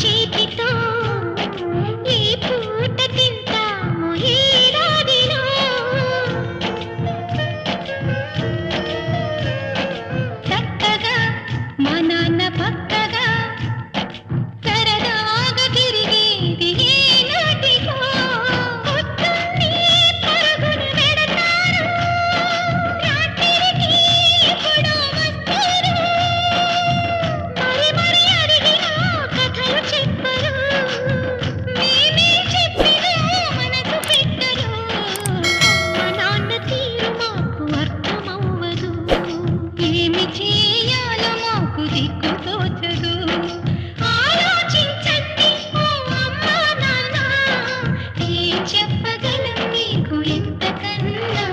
చేతితో ఈ పూట తింటాము ఏడాదిలో చక్కగా మా నాన్న పక్కగా సరదాగా తిరిగేది ఏనాటికో పొద్దున్నే పరుగున పెడతారు రాత్రికి ఎప్పుడో వస్తారు మరి మరి అడిగినా కథలు చెప్పరు మేమే చెప్పినా మనసు పెట్టరు మా నాన్న తీరు మాకు అర్థమవ్వదు ఏమి చేయాలో మాకు దిక్కు తోచదు ఆలోచించండి ఓ అమ్మా నాన్న ఏం చెప్పగలం మీకు ఎంతకన్నా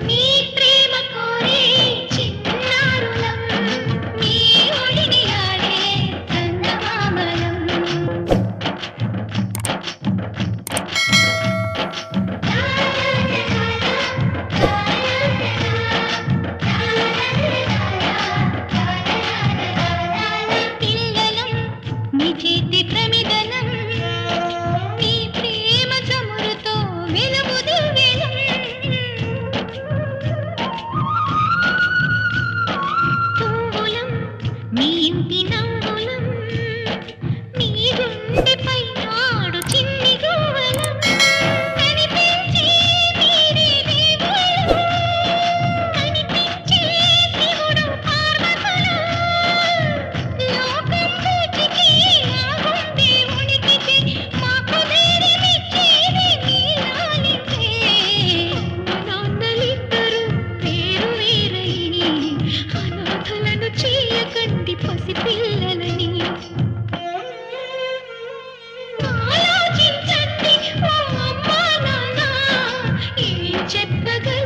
మీ ప్రేమ కోరే చిన్నారులం మీ ఒడిని ఆడే చందమామలం పిల్లలం మీ చేతి ప్రమిదనం మీ ప్రేమ చమురుతో వెలుగు దివ్యలం పువ్వులం మీ ఇంటి నవ్వులం మీ గుండెపై నాడు చిన్ని గువ్వలం కనిపించే మీరే దేవుళ్ళు కనిపించే శివుడు పార్వతులు లోకం పూచికి ఆ గుండె ఉనికితే మాకు ధైర్యమిచ్చేది మీ లాలితే నాన్నలిద్దరూ వేరు వేరై అనాథలను చేయకండి పసిపిల్లలని ఆలోచించండి ఓ అమ్మా నాన్న ఏం చెప్పగలం